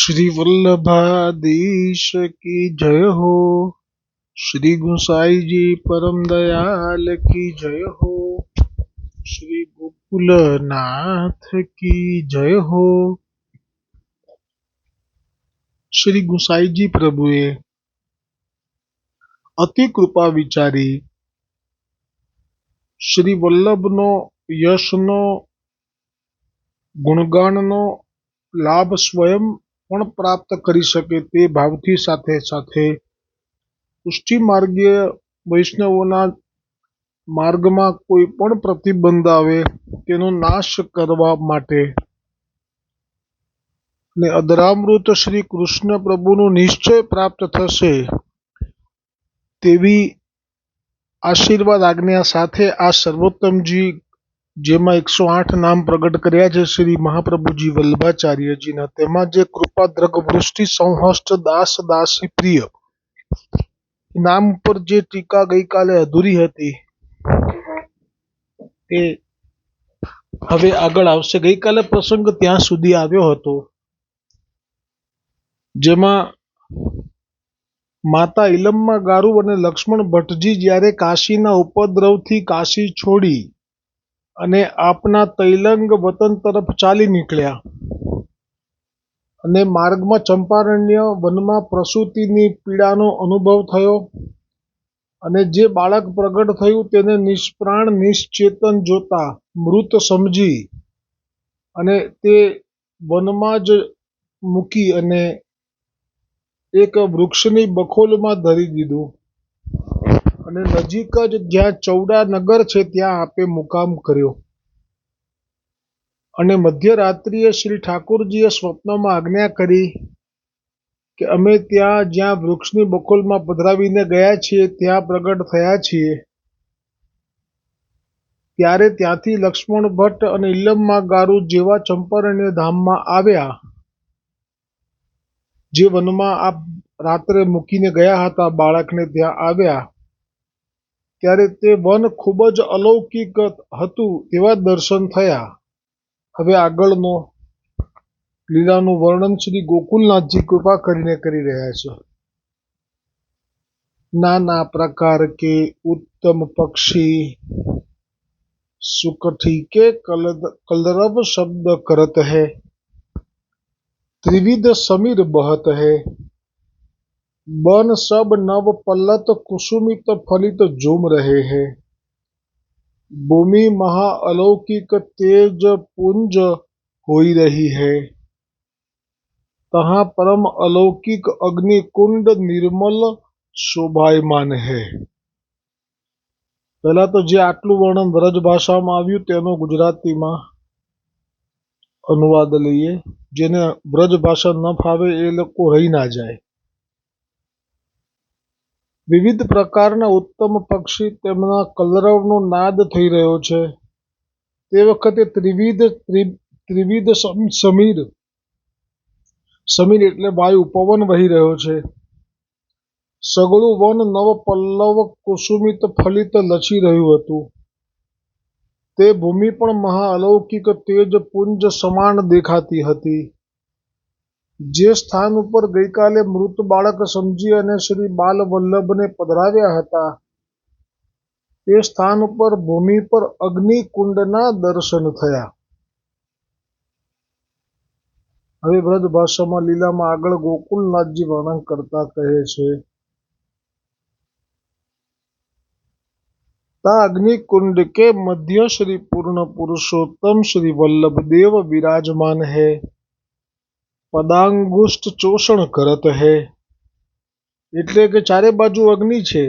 श्री वल्लभाधीश की जय हो। श्री गुसाई जी परम दयाल की जय हो। श्री गोकुलनाथ की जय हो। શ્રી ગુસાઈજી પ્રભુએ અતિ કૃપા વિચારી શ્રી વલ્લભનો યશનો ગુણગાનનો લાભ સ્વયં પણ પ્રાપ્ત કરી શકે તે ભાવથી સાથે સાથે પુષ્ટિ માર્ગીય વૈષ્ણવોના માર્ગમાં કોઈ પણ પ્રતિબંધ આવે તેનો નાશ કરવા માટે ને અધરામૃત શ્રી કૃષ્ણ પ્રભુનું નિશ્ચય પ્રાપ્ત થશે તેવી આશીર્વાદ આજ્ઞા સાથે આ સર્વોત્તમજી જેમાં 108 નામ પ્રગટ કર્યા છે શ્રી મહાપ્રભુજી વલ્લભાચાર્યજીના, તેમાં જે કૃપા દ્રગ વૃષ્ટિ સંહસ્ત દાસ દાસી પ્રિય નામ ઉપર જે ટીકા ગઈકાલે અધૂરી હતી તે હવે આગળ આવશે. ગઈકાલે પ્રસંગ ત્યાં સુધી આવ્યો હતો જેમાં માતા ઇલમ્મા ગારુ અને લક્ષ્મણ ભટ્ટજી જ્યારે કાશીના ઉપદ્રવથી કાશી છોડી અને આપના તૈલંગ વતન તરફ ચાલી નીકળ્યા અને માર્ગમાં ચંપારણ્ય વનમાં પ્રસૂતિની પીડાનો અનુભવ થયો અને જે બાળક પ્રગટ થયું તેને નિષ્પ્રાણ નિશ્ચેતન જોતા મૃત સમજી અને તે વનમાં જ મૂકી અને એક વૃક્ષની બખોલમાં ધરી દીધું અને નજીક જ જ્યાં ચૌડા નગર છે ત્યાં આપે મુકામ કર્યો. અને મધ્યરાત્રિએ શ્રી ઠાકુરજીએ સ્વપ્નમાં આજ્ઞા કરી કે અમે ત્યાં જ્યાં વૃક્ષની બખોલમાં પધરાવીને ગયા છીએ ત્યાં પ્રગટ થયા છીએ. ત્યારે ત્યાંથી લક્ષ્મણ ભટ્ટ અને ઇલમ્મા ગારુ જેવા ચંપારણ્ય ધામમાં આવ્યા, જે વનમાં આપ રાત્રે મૂકીને ગયા હતા બાળકને ત્યાં આવ્યા. ત્યારે તે વન ખૂબ જ અલૌકિક હતું તેવા દર્શન થયા. હવે આગળનો લીલાનું વર્ણન શ્રી ગોકુલનાથજી કૃપા કરીને કરી રહ્યા છે. નાના પ્રકાર કે ઉત્તમ પક્ષી સુકઠી के कलरव शब्द करत है, त्रिविध समीर बहत है, बन सब नव पल्लत कुसुमित फलित झूम रहे हैं, भूमि महा अलौकिक तेज पुंज होई रही है, तहाँ परम अलौकिक अग्निकुंड निर्मल शोभायमान है. પહેલા તો જે આટલું વર્ણન વ્રજ ભાષામાં આવ્યું તેનો ગુજરાતીમાં અનુવાદ લઈએ. જેને વ્રજ ભાષા ન ફાવે એ લોકો રહી ના જાય. વિવિધ પ્રકારના ઉત્તમ પક્ષી તેમના કલરવનો નાદ થઈ રહ્યો છે. તે વખતે ત્રિવિધ સમીર, સમીર એટલે વાયુ, પવન વહી રહ્યો છે. સગળું વન નવ પલ્લવ કુસુમિત ફલિત લચી રહ્યું હતું. તે ભૂમિ પણ મહા અલૌકિક તેજ પુંજ સમાન દેખાતી હતી. જે સ્થાન ઉપર ગઈકાલે મૃત બાળક સમજી અને શ્રી બાલ વલ્લભને પધરાવ્યા હતા તે સ્થાન ઉપર ભૂમિ પર અગ્નિકુંડના દર્શન થયા. હવે વ્રજ ભાષામાં લીલામાં આગળ ગોકુલનાથજી વર્ણન કરતા કહે છે. ता अग्निकुंड के मध्य श्री पूर्ण पुरुषोत्तम श्री वल्लभ देव विराजमान है, पदांगुष्ट चोषण करत है. એટલે કે ચારે બાજુ અગ્નિ છે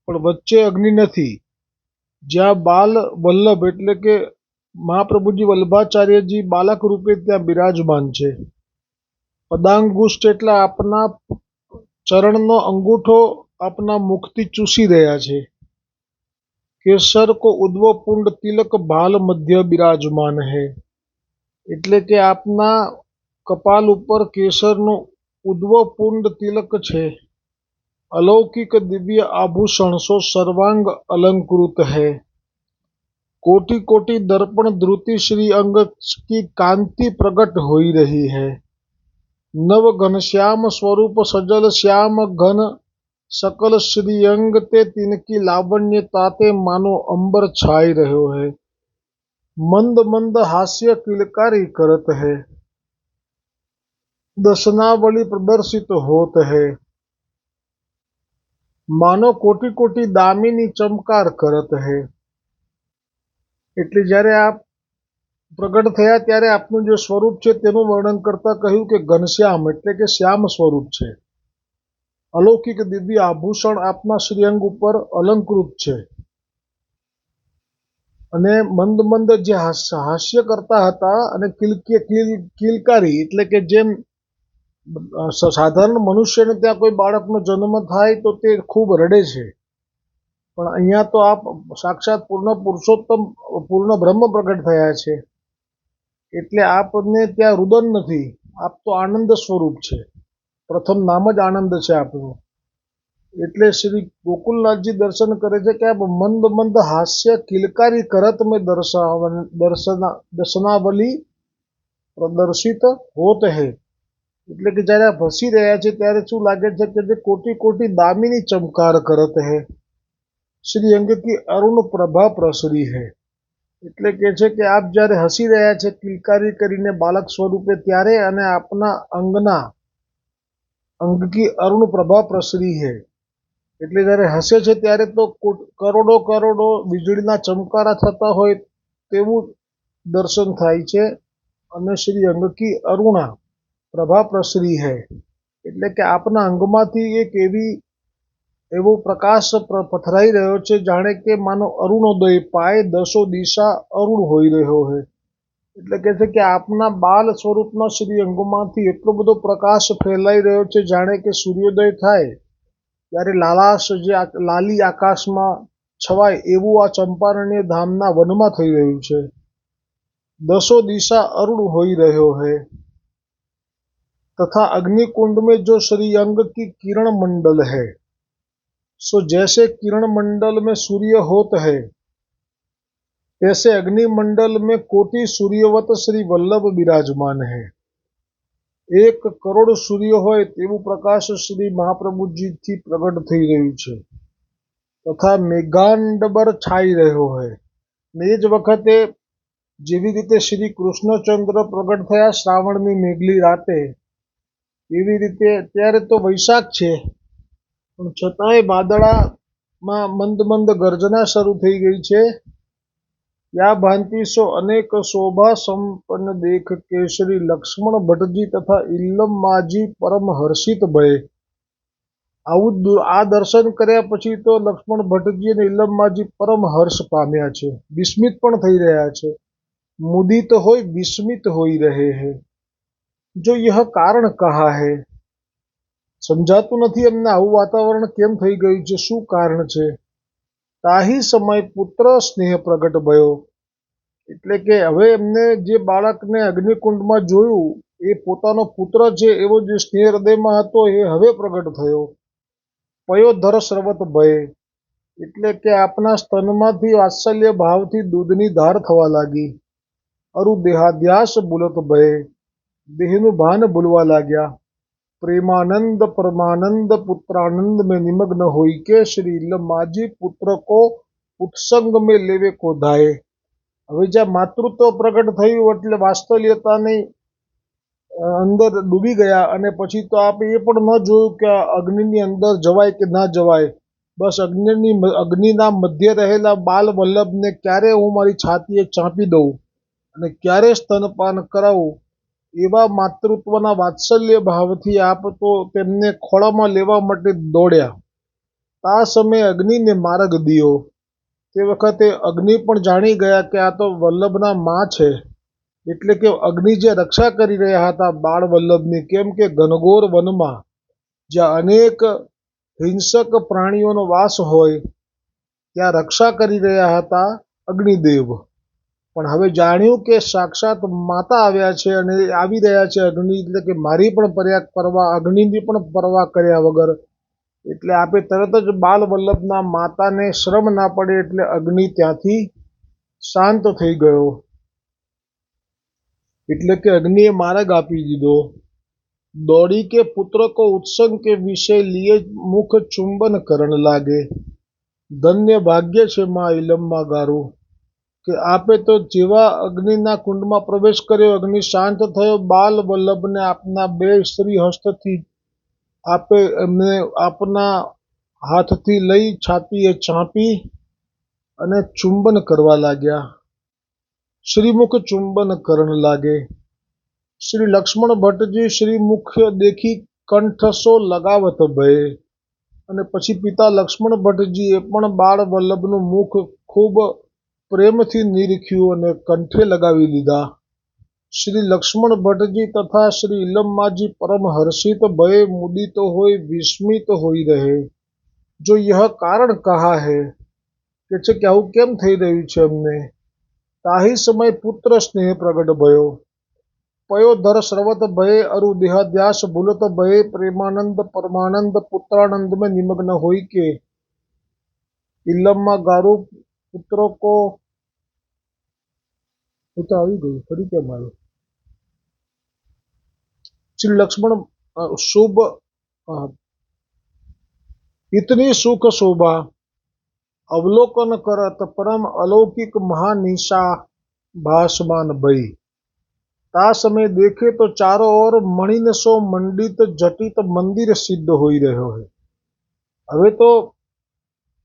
પણ વચ્ચે અગ્નિ નથી. જ્યાં બાલ વલ્લભ એટલે કે મહાપ્રભુજી વલ્લભાચાર્યજી બાલક રૂપે ત્યાં બિરાજમાન છે. પદાંગુષ્ટ એટલે આપના ચરણનો અંગૂઠો આપના મુખથી ચૂસી રહ્યા છે. केसर को उद्व पुंड तिलक भाल मध्य विराजमान है, એટલે કે આપના કપાલ ઉપર કેસરનો ઉદ્વ પુંડ તિલક છે. अलौकिक दिव्य आभूषण सो सर्वांग अलंकृत है. कोटि कोटि दर्पण द्रुति श्री अंग की कांति प्रकट हो रही है. નવ ઘનશ્યામ સ્વરૂપ સજલ શ્યામ ઘન सकल श्रीअंग ते तिनकी लावण्य ताते मानो अंबर छाई रहो है। मंद मंद हास्य किलकारी करत है, दर्शनावली प्रदर्शित होत है। मानो कोटि कोटि दामिनी चमकार करत है। એટલે જ્યારે આપ પ્રગટ થયા ત્યારે આપનું જે સ્વરૂપ છે તેનું વર્ણન કરતા કહ્યું કે ઘનશ્યામ એટલે કે શ્યામ સ્વરૂપ છે। અલૌકિક દિવ્ય આભૂષણ આપના શ્રીઅંગ ઉપર અલંકૃત છે અને મંદ મંદ જે હાસ્ય કરતા હતા અને કિલકારી એટલે કે જેમ સાધારણ મનુષ્યને ત્યાં કોઈ બાળકનો જન્મ થાય તો તે ખૂબ રડે છે, પણ અહીંયા તો આપ સાક્ષાત પૂર્ણ પુરુષોત્તમ પૂર્ણ બ્રહ્મ પ્રગટ થયા છે એટલે આપને ત્યાં રુદન નથી, આપ તો આનંદ સ્વરૂપ છે। પ્રથમ નામ જ આનંદ છે આપનું। એટલે શ્રી ગોકુલનાથજી દર્શન કરે છે કે આપ મંદ મંદ હાસ્ય કિલકારી કરત મેં દર્શનાવલી પ્રદર્શિત હોત હૈ। એટલે કે જ્યારે આપ હસી રહ્યા છે ત્યારે શું લાગે છે કે જે કોટી કોટી દામિની ચમકાર કરત હૈ, શ્રી અંગ કી અરુણ પ્રભા પ્રસરી હૈ। એટલે કે છે કે આપ જ્યારે હસી રહ્યા છે કિલકારી કરીને બાલક સ્વરૂપે ત્યારે અને આપના અંગના અંગ કી અરુણ પ્રભા પ્રસરી હૈ, એટલે જ્યારે હસે છે ત્યારે તો કરોડો કરોડો વીજળીના ચમકારા થતા હોય તેવું દર્શન થાય છે અને શ્રી અંગ કી અરુણા પ્રભા પ્રસરી હૈ એટલે કે આપના અંગમાંથી એક એવો પ્રકાશ પથરાઈ રહ્યો છે જાણે કે માનો અરુણોદય પાય દસો દિશા અરુણ હોઈ રહ્યો હોય। એટલે કે છે કે આપના બાલ સ્વરૂપના શ્રી અંગમાંથી એટલો બધો પ્રકાશ ફેલાઈ રહ્યો છે જાણે કે સૂર્યોદય થાય ત્યારે લાલાશ જે લાલી આકાશમાં છવાય એવું આ ચંપારણ્ય ધામના વનમાં થઈ રહ્યું છે। દસો દિશા અરુણ હોઈ રહ્યો है तथा अग्निकुंड में जो श्रीअंग की किरण मंडल है, सो जैसे किरण मंडल में सूर्य होत है तैसे अग्निमंडल में कोटि सूर्यवत श्री वल्लभ विराजमान है। 1 કરોડ સૂર્ય હોય તેવું પ્રકાશ શ્રી મહાપ્રભુજીથી પ્રગટ થઈ રહ્યું છે તથા મેઘાંડબર છાઈ રહ્યો હોય। ને એ જ વખતે જેવી રીતે શ્રી કૃષ્ણચંદ્ર પ્રગટ થયા શ્રાવણની મેઘલી રાતે, એવી રીતે અત્યારે તો વૈશાખ છે પણ છતાંય વાદળામાં મંદ મંદ ગર્જના શરૂ થઈ ગઈ છે। या भांति सो अनेक शोभा संपन्न देख के श्री लक्ष्मण भट्टजी तथा इल्लम माजी परम हर्षित भय। આ દર્શન કર્યા પછી તો લક્ષ્મણ ભટ્ટજી અને ઇલ્લમમાજી પરમ હર્ષ પામ્યા છે, વિસ્મિત પણ થઈ રહ્યા છે। મુદિત હોય વિસ્મિત હોઈ રહે હૈ, જો यह કારણ કહા હૈ, સમજાતું નથી એમને આવું વાતાવરણ કેમ થઈ ગયું છે, શું કારણ છે। તાહી સમય પુત્ર સ્નેહ પ્રગટ ભયો, એટલે કે હવે એમને જે બાળકને અગ્નિકુંડમાં જોયું એ પોતાનો પુત્ર છે એવો જે સ્નેહ હૃદયમાં હતો એ હવે પ્રગટ થયો। પયોધર સ્રવત ભય, એટલે કે આપના સ્તનમાંથી વાત્સલ્ય ભાવથી દૂધની ધાર થવા લાગી। અરુ દેહાધ્યાસ ભૂલત ભય, દેહનું ભાન ભૂલવા લાગ્યા। प्रेमानंद परमानंद पुत्रानंद में निमग्न होई के श्री इल्लमाजी पुत्र को उत्संग में लेवे को धाये। હવે જ્યાં માતૃત્વ પ્રગટ થયું એટલે વાત્સલ્યતાની અંદર ડૂબી ગયા અને પછી તો આપણે એ પણ ન જોયું કે અગ્નિની અંદર જવાય કે ના જવાય, બસ અગ્નિના મધ્ય રહેલા બાલ વલ્લભને ક્યારે હું મારી છાતીએ ચાંપી દઉં અને ક્યારે સ્તનપાન કરાવું એવા માતૃત્વના વાત્સલ્ય ભાવથી આપ તો તેમને ખોળામાં લેવા માટે દોડ્યા। આ સમયે અગ્નિને માર્ગ દિયો, તે વખતે અગ્નિ પણ જાણી ગયા કે આ તો વલ્લભના માં છે, એટલે કે અગ્નિ જે રક્ષા કરી રહ્યા હતા બાળ વલ્લભની, કેમ કે ઘનઘોર વનમાં જ્યાં અનેક હિંસક પ્રાણીઓનો વાસ હોય ત્યાં રક્ષા કરી રહ્યા હતા અગ્નિદેવ। પણ હવે જાણ્યું કે સાક્ષાત માતા આવ્યા છે અને આવી રહ્યા છે અગ્નિ, એટલે કે મારી પણ પરવા અગ્નિની પણ પરવા કર્યા વગર, એટલે આપે તરત જ બાલ વલ્લભના માતાને શ્રમ ના પડે એટલે અગ્નિ ત્યાંથી શાંત થઈ ગયો, એટલે કે અગ્નિએ માર્ગ આપી દીધો। दौड़ी के पुत्र को उत्संग के विषय लिए मुख चुंबन करण लागे। धन्य भाग्य छे मां इलम्मा गारू કે આપે તો જેવા અગ્નિના કુંડમાં પ્રવેશ કર્યો, અગ્નિ શાંત થયો, બાલ વલ્લભને આપના બે શ્રી હસ્તથી આપે એમને આપના હાથથી લઈ છાતીએ ચાંપી અને ચુંબન કરવા લાગ્યા. શ્રીમુખ ચુંબન કરણ લાગે. શ્રી લક્ષ્મણ ભટ્ટજી શ્રીમુખ દેખી કંઠસો લગાવત ભયે. અને પછી પિતા લક્ષ્મણ ભટ્ટજીએ પણ બાળ વલ્લભનું મુખ ખૂબ પ્રેમથી નિરીખ્યું અને કંઠે લગાવી લીધા. શ્રી લક્ષ્મણ ભટ્ટજી તથા શ્રી ઇલમ્માજી પરમ હર્ષિત ભય મુદિત હોય વિસ્મિત હોઈ રહે. જો યહ કારણ કહા હૈ કે છે કે આવું કેમ થઈ રહ્યું છે અમને. તાહી સમય પુત્ર સ્નેહ પ્રગટ ભયો. પયોધર સ્રવત ભયે અરુ દેહાદ્યાસ ભૂલત ભયે પ્રેમાનંદ પરમાનંદ પુત્રાનંદ में निमग्न होई के इलम्मा गारू पुत्रों को तो આવી ગયું ફરી કેમ આવ્યું. श्री लक्ष्मण शुभ इतनी सुख शोभा अवलोकन करत परम अलौकिक महानिशा भासमान भई. ता समय देखे तो चारों ओर मणिनसो मंडित जटित मंदिर सिद्ध होई રહ્યો है. હવે તો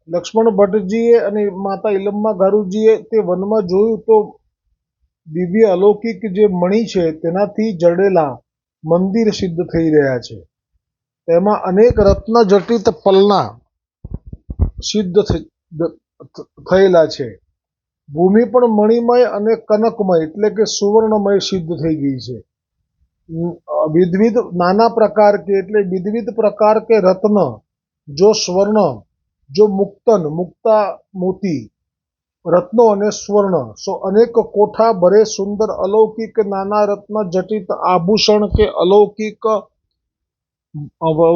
લક્ષ્મણ ભટ્ટજીએ અને માતા ઇલમ્મા ગારુજીએ તે વનમાં જોયું તો દિવ્ય અલૌકિક જે મણિ છે તેનાથી જડેલા મંદિર સિદ્ધ થઈ રહ્યા છે. તેમાં અનેક રત્ન જટિત પલના સિદ્ધ થયેલા છે. ભૂમિ પણ મણિમય અને કનકમય એટલે કે સુવર્ણમય સિદ્ધ થઈ ગઈ છે. વિધવિધ નાના પ્રકાર કે એટલે વિધવિધ પ્રકાર કે રત્ન, જો સ્વર્ણ, જો મુક્તન મુક્તા મોતી, રત્નો અને સ્વર્ણ, સો અનેક કોઠા ભરે સુંદર અલૌકિક નાના રત્ન જટિત આભૂષણ के अलौकिक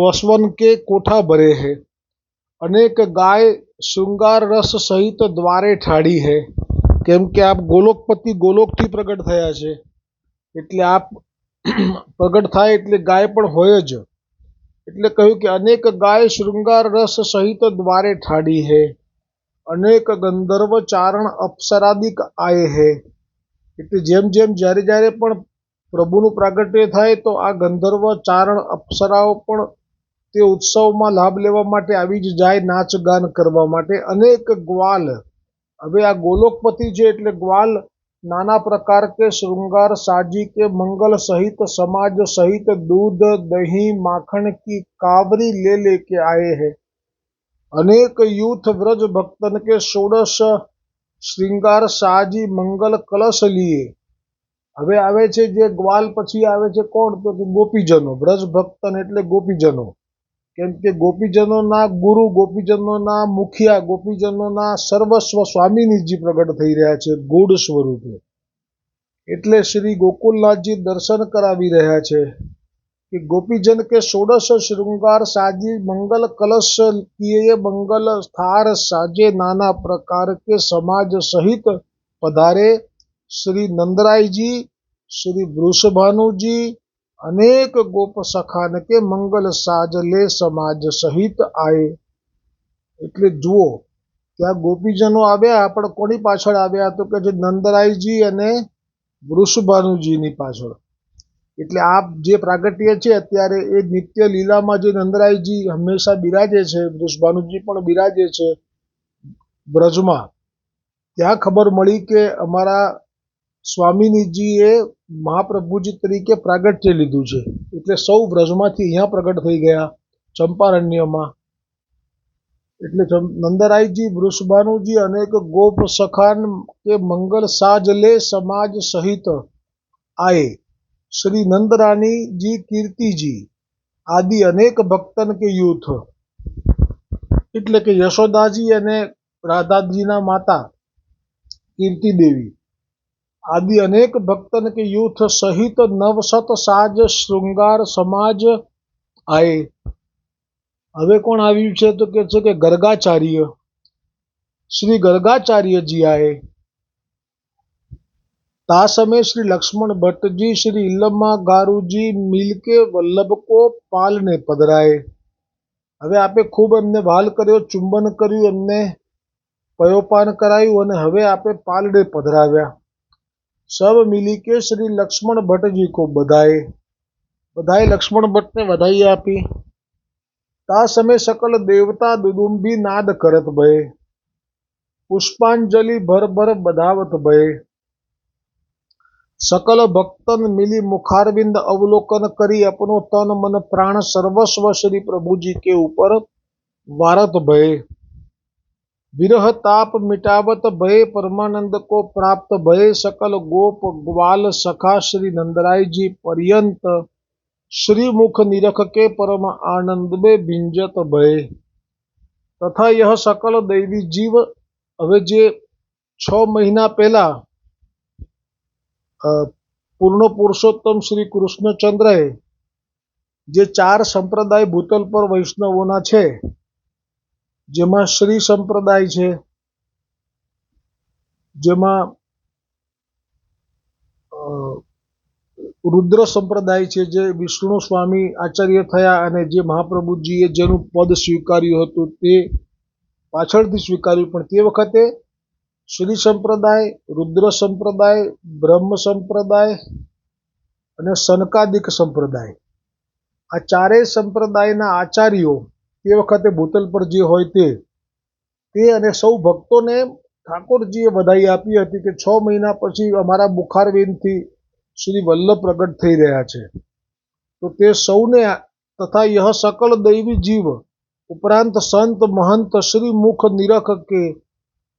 वसवन के कोठा भरे है. अनेक गाय श्रृंगार रस सहित द्वारे ठाड़ी है. કેમ કે આપ ગોલોકપતિ ગોલોકથી પ્રગટ થયા છે એટલે આપ પ્રગટ થાય એટલે ગાય પણ હોય જ. એટલે કહ્યું કે અનેક ગાય શૃંગાર રસ સહિત દ્વારે ઠાડી હે. અનેક ગંધર્વ ચારણ અપ્સરાદિક આયે હે. એટલે જેમ જેમ જ્યારે જ્યારે પણ પ્રભુનું પ્રાગટ્ય થાય તો આ ગંધર્વ ચારણ અપ્સરાઓ પણ તે ઉત્સવમાં લાભ લેવા માટે આવી જ જાય, નાચ ગાન કરવા માટે. અનેક ગ્વાલ, હવે આ ગોલોકપતિ છે એટલે ગ્વાલ नाना प्रकार के श्रृंगार साजी के मंगल सहित समाज सहित दूध दही माखन की कावरी ले लेके आए हैं. अनेक यूथ व्रज भक्तन के षोडश श्रृंगार साजी मंगल कलश लिए. હવે આવે છે જે ગ્વાલ પછી આવે છે કોણ તો કે ગોપીજનો. વ્રજ ભક્તન એટલે ગોપીજનો. કેમ કે ગોપીજનોના ગુરુ, ગોપીજનોના મુખિયા, ગોપીજનોના સર્વસ્વ સ્વામીજી પ્રગટ થઈ રહ્યા છે ગૂઢ સ્વરૂપે. એટલે શ્રી ગોકુલનાથજી દર્શન કરાવી રહ્યા છે कि गोपीजन के षोडश श्रृंगार साजी मंगल कलश किए मंगल थार साजे नाना प्रकार के समाज सहित पधारे. श्री नंदराय जी, श्री वृषभानु जी, अनेक गोप सखान के मंगल साज ले समाज सहित आए. એટલે જુઓ ત્યાં ગોપીજનો આવ્યા પણ કોની પાછળ આવ્યા તો કે જે નંદરાયજી અને વૃષભાનુજીની પાછળ. એટલે આ જે પ્રાગટ્ય છે અત્યારે એ નિત્ય લીલામાં જે નંદરાયજી હંમેશા બિરાજે છે, વૃષભાનુજી પણ બિરાજે છે બ્રજમાં. ત્યાં ખબર મળી કે અમારા સ્વામિનીજીએ મહાપ્રભુજી તરીકે પ્રાગટ્ય લીધું છે. એટલે સૌ વ્રજમાંથી અહીંયા પ્રગટ થઈ ગયા ચંપારણ્યમાં. એટલે નંદરાયજી, વૃષભાનુજી અનેક ગોપ સખાન કે મંગલ સાજ લે સમાજ સહિત આए. श्री नंदरानी जी, कीर्ति जी आदि अनेक भक्तन के यूथ એટલે કે યશોદાજી અને રાધાજીના માતા કીર્તિ દેવી આદि अनेक भक्तन के यूथ सहित नवसत साज श्रृंगार समाज आए. હવે કોણ આવ્યું છે તો કે છે કે ગર્ગાચાર્ય, શ્રી ગર્ગાચાર્યજી આए. ता समय श्री लक्ष्मण भट्ट जी श्री इल्लमा गारू जी मिलके वल्लभ को पालने पधराए। હવે આપે ખૂબ એમને વાલ કર્યો, ચુંબન કર્યું, એમને પયોપાન કરાયું અને હવે આપે પાલડે પધરાવ્યા। सब मिली के श्री लक्ष्मण भट्ट जी को बधाए। बधाई लक्ष्मण भट्ट ने बधाई आपी। ता समय सकल देवता दुदुम्बी नाद करत भये। पुष्पांजलि भर भर बधावत भये। सकल भक्तन मिली मुखारविंद अवलोकन करी अपनो तन मन प्राण सर्वस्व श्री प्रभु जी के ऊपर वारत भये। विरह ताप मिटावत भये परमानंद को प्राप्त भये। सकल गोप ग्वाल सखा श्री नंदराय जी पर्यंत श्री मुख निरख के परम आनंद में भिंजत भये। तथा यह सकल दैवी जीव હવે જે 6 મહિના પહેલા પૂર્ણ પુરુષોત્તમ શ્રી કૃષ્ણચંદ્રએ જે 4 સંપ્રદાય ભૂતલ પર વૈષ્ણવોના છે, જેમાં શ્રી સંપ્રદાય છે, જેમાં રુદ્ર સંપ્રદાય છે, જે વિષ્ણુ સ્વામી આચાર્ય થયા અને જે મહાપ્રભુજીએ જેનું પદ સ્વીકાર્યું હતું તે પાછળથી સ્વીકાર્યું, પણ તે વખતે શ્રી સંપ્રદાય, રુદ્ર સંપ્રદાય, બ્રહ્મ સંપ્રદાય અને સનકાદિક સંપ્રદાય, આ ચારેય સંપ્રદાયના આચાર્યો તે વખતે ભૂતલ પર જે હોય તે અને સૌ ભક્તોને ઠાકોરજીએ વધાઈ આપી હતી કે 6 મહિના પછી અમારા મુખારવિંદથી શ્રી વલ્લભ પ્રગટ થઈ રહ્યા છે। તો તે સૌને તથા यह सकल दैवी जीव उपरांत संत महंत श्री मुख निरख के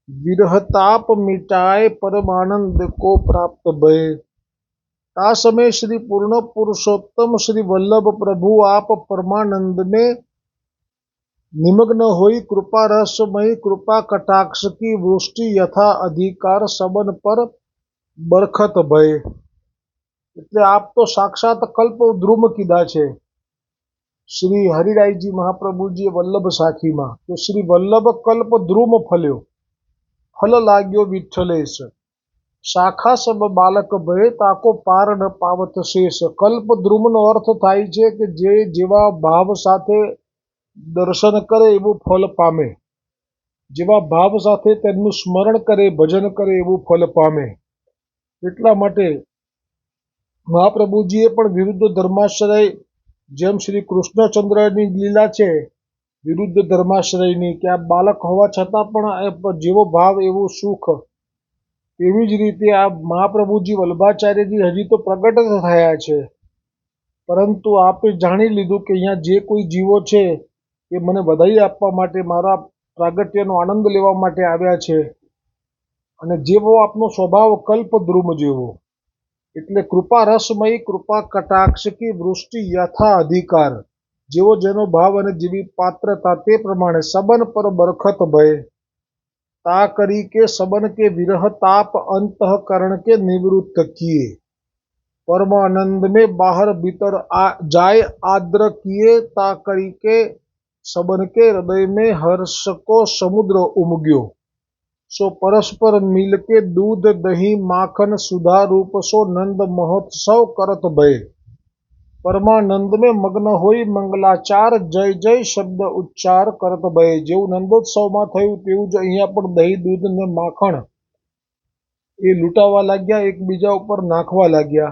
विरहताप मिटाए परमानंद को प्राप्त भये। ता समय श्री पूर्ण पुरुषोत्तम श्री वल्लभ प्रभु आप परमानंद में निमग्न होई कृपा रसमयी कृपा कटाक्ष की वृष्टि यथा अधिकार सबन पर बरखत भये। એટલે આપ તો સાક્ષાત કલ્પ દ્રુમ કીધા છે શ્રી હરિરાયજી મહાપ્રભુજીએ વલ્લભ સાખીમાં કે શ્રી વલ્લભ કલ્પ દ્રુમ ફલ્યો, ફલ લાગ્યો વિઠ્ઠલેશ, શાખા સબ બાલક ભય તાકો પાર ન પાવત શેષ। કલ્પ દ્રુમનો અર્થ થાય છે કે જે જેવા ભાવ સાથે દર્શન કરે એવું ફલ પામે, જેવા ભાવ સાથે તેમનું સ્મરણ કરે, ભજન કરે એવું ફલ પામે। એટલા માટે મહાપ્રભુજીએ પણ વિરુદ્ધ ધર્માશ્રય, જેમ શ્રી કૃષ્ણચંદ્રની લીલા છે વિરુદ્ધ ધર્માશ્રયની કે આ બાલક હોવા છતાં પણ જેવો ભાવ એવું સુખ, એવી જ રીતે આ મહાપ્રભુજી વલ્લભાચાર્યજી હજી તો પ્રગટ થયા છે, પરંતુ આપે જાણી લીધું કે અહીંયા જે કોઈ જીવો છે એ મને વધાઈ આપવા માટે, મારા પ્રાગટ્યનો આનંદ લેવા માટે આવ્યા છે, અને જેવો આપનો સ્વભાવ કલ્પદ્રુમ જેવો, એટલે કૃપા રસમયી કૃપા કટાક્ષ કી વૃષ્ટિ યથા અધિકાર, જેવો જેનો ભાવ અને જેવી પાત્રતા તે પ્રમાણે સબન પર બરખત ભય। ता करी के सबन के विरह ताप अंतःकरण के निवृत्त किए, परमानंद में बाहर भीतर जाय आद्र किए। ता करी के सबन के हृदय में हर्ष को समुद्र उमग्यो, सो परस्पर मिल के दूध दही माखन सुधा रूप सो नंद महोत्सव करत भय। परमानंद में मग्न होई मंगलाचार जय जय शब्द उच्चार करत भय। जेવું નંદોત્સવમાં થયું તેવું જ અહીંયા પણ દહીં દૂધ ને માખણ એ લૂંટાવા लाग्या, એકબીજા ઉપર નાખવા लाग्या।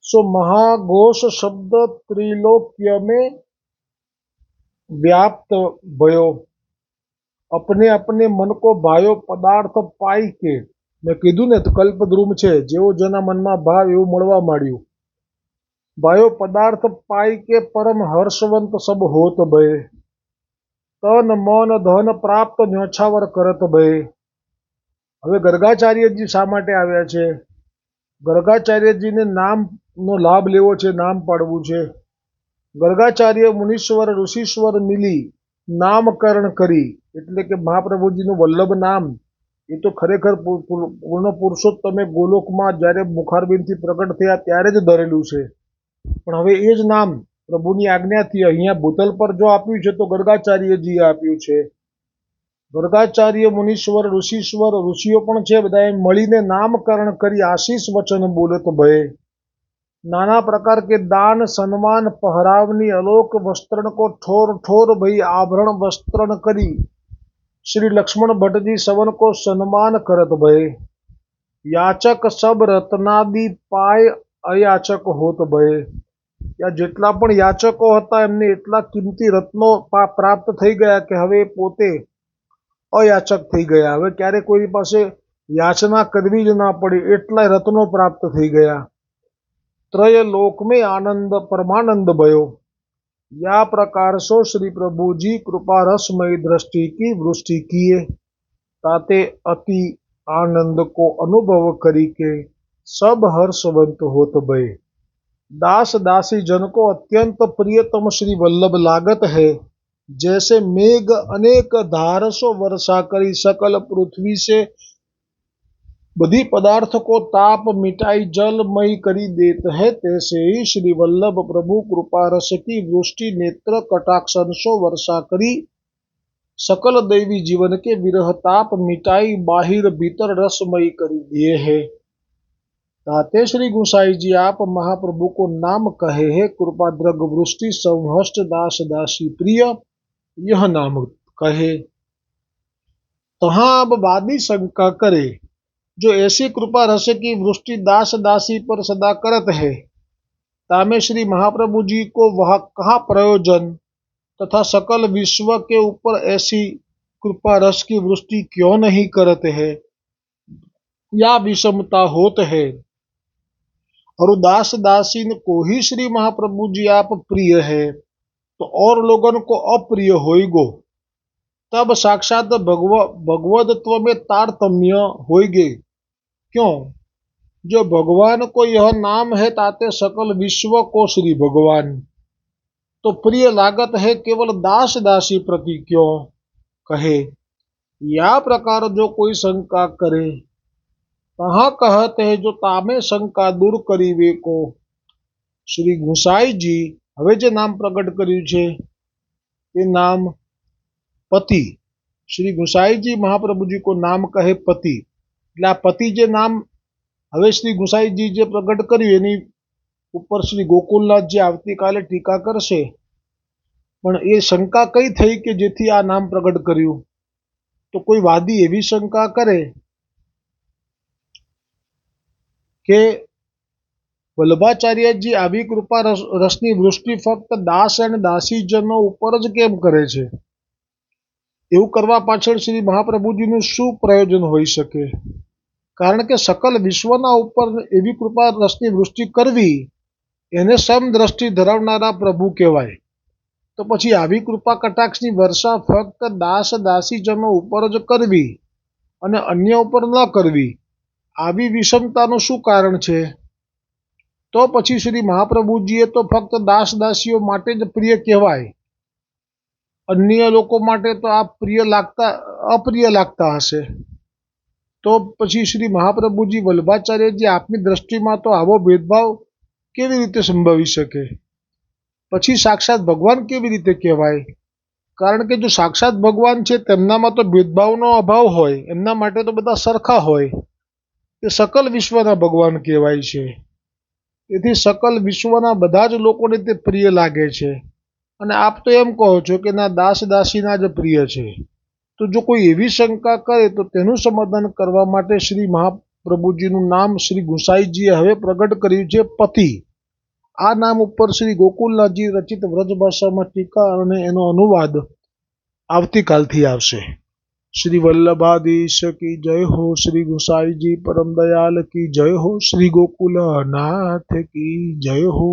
सो महाघोष शब्द त्रिलोक्य में व्याप्त भयो, अपने अपने मन को भायो पदार्थ पाई के। मैं कीधुं ने तो कल्पद्रुम छे, जेवो जेना मनमा भाव एवुं मळवा मांड्युं। भायो पदार्थ पाई के परम हर्षवंत सब होत भये। तन मन धन प्राप्त न्योछावर करत भये। હવે ગર્ગાચાર્યજી શા માટે આવ્યા છે? ગર્ગાચાર્યજીને નામનો લાભ લેવો છે, નામ પાડવું છે। ગર્ગાચાર્ય મુનીશ્વર ઋષિશ્વર મિલી નામકરણ કરી, એટલે કે મહાપ્રભુજીનું વલ્લભ નામ એ તો ખરેખર પૂર્ણ પુરુષોત્તમે ગોલોકમાં જ્યારે મુખારબિંદથી પ્રગટ થયા ત્યારે જ ધરેલું છે, પણ હવે એ જ નામ પ્રભુની આજ્ઞાથી અહીંયા ભૂતલ પર જો આપ્યું છે તો ગર્ગાચાર્યજીએ આપ્યું છે। ગર્ગાચાર્ય, મુનીશ્વર, ઋષિશ્વર, ઋષિઓ પણ છે, બધાએ મળીને નામકરણ કરી આશીષ વચન બોલત ભય। नाना प्रकार के दान सम्मान पहरावनी अलोक वस्त्रण को ठोर ठोर भई आभरण वस्त्रण करी श्री लक्ष्मण भट्ट जी सवन को सम्मान करत भय। याचक सब रत्नादि पाय अयाचक होत भय। या जेटला पण याचको हता एमने एटला किंमती रत्नो प्राप्त થઈ ગયા કે હવે પોતે અયાચક થઈ ગયા। હવે ક્યારે કોઈ પાસે યાચના કરવી જ ના પડી, એટલા રત્નો પ્રાપ્ત થઈ ગયા। त्रय लोक में आनंद परमानंद भयो। या प्रकार सो श्री प्रभु जी कृपा रसमय दृष्टि की वृष्टि किए, ताते अति आनंद को अनुभव करी के सब हर्षवंत होत भय। दास दासी जन को अत्यंत प्रियतम श्री वल्लभ लागत है। जैसे मेघ अनेक धारसो वर्षा करी सकल पृथ्वी से बधी पदार्थ को ताप मिटाई जलमय करी देत है, तैसे ही श्री वल्लभ प्रभु कृपा रस की वृष्टि नेत्र कटाक्षंशो वर्षा करी सकल दैवी जीवन के विरह ताप मिटाई बाहिर भीतर रसमय करी दिए है। ताते श्री गुसाई जी आप महाप्रभु को नाम कहे है। कृपा द्रग वृष्टि संहष्ट दास दासी प्रिय, यह नाम कहे। तहाँ अब वादी शंका करे, जो ऐसी कृपा रस की वृष्टि दास दासी पर सदा करत है, तामे श्री महाप्रभु जी को वह कहा प्रयोजन तथा सकल विश्व के ऊपर ऐसी कृपा रस की वृष्टि क्यों नहीं करते है, या विषमता होत है। और दास दासी को ही श्री महाप्रभु जी आप प्रिय है, तो और लोगन को अप्रिय होइगो, तब साक्षात भगवदत्व में तारतम्य होइगे। क्यों? जो भगवान को यह नाम है, ताते सकल विश्व को श्री भगवान तो प्रिय लागत है, केवल दास दासी प्रति क्यों कहे। या प्रकार जो कोई शंका करे, तहाँ कहते हैं जो तामे शंका दूर करी वे को श्री गुसाई जी હવે જે નામ પ્રગટ કર્યું છે તે નામ પતિ। શ્રી ગુસાઈજી મહાપ્રભુજી को नाम कहे पति। એટલે આ પતિ જે નામ હવે શ્રી ગુસાઈજી જે પ્રગટ કર્યું એની ઉપર શ્રી ગોકુલનાથજી આવતીકાલે ટીકા કરશે। પણ એ શંકા કઈ થઈ કે જેથી આ નામ પ્રગટ કર્યું? તો કોઈ વાદી એવી શંકા કરે કે વલ્લભાચાર્યજી આવી કૃપા રસની વૃષ્ટિ ફક્ત દાસ અને દાસીજનો ઉપર જ કેમ કરે છે? એવું કરવા પાછળ શ્રી મહાપ્રભુજીનું શું પ્રયોજન હોઈ શકે? કારણ કે સકલ વિશ્વના ઉપર એવી કૃપા રસની વૃષ્ટિ કરવી એને સમદ્રષ્ટિ ધરાવનારા પ્રભુ કહેવાય। તો પછી આવી કૃપા કટાક્ષની વર્ષા ફક્ત દાસ દાસીજનો ઉપર જ કરવી અને અન્ય ઉપર ન કરવી, આવી વિષમતાનું શું કારણ છે? તો પછી શ્રી મહાપ્રભુજીએ તો ફક્ત દાસ દાસીઓ માટે જ પ્રિય કહેવાય, અન્ય લોકો માટે તો આ અપ્રિય લાગતા હશે। તો પછી શ્રી મહાપ્રભુજી વલ્લભાચાર્યજી આપની દ્રષ્ટિમાં તો આવો ભેદભાવ કેવી રીતે સંભવી શકે? પછી સાક્ષાત ભગવાન કેવી રીતે કહેવાય? કારણ કે જો સાક્ષાત ભગવાન છે તેમનામાં તો ભેદભાવનો અભાવ હોય, એમના માટે તો બધા સરખા હોય, તે સકલ વિશ્વના ભગવાન કહેવાય છે। તેથી સકલ વિશ્વના બધા જ લોકોને તે પ્રિય લાગે છે। અને આપ તો એમ કહો છો કે ના દાસ દાસીના જ પ્રિય છે। તો જો કોઈ એવી શંકા કરે તો તેનું સમાધાન કરવા માટે શ્રી મહાપ્રભુજીનું નામ શ્રી ગુસાઈજીએ હવે પ્રગટ કર્યું છે પતિ। આ નામ ઉપર શ્રી ગોકુલનાથજી રચિત વ્રજભાષામાં ટીકા અને એનો અનુવાદ આવતીકાલથી આવશે। श्री वल्लभाधीश की जय हो। श्री गुसाई जी परम दयाल की जय हो। श्री गोकुलनाथ की जय हो।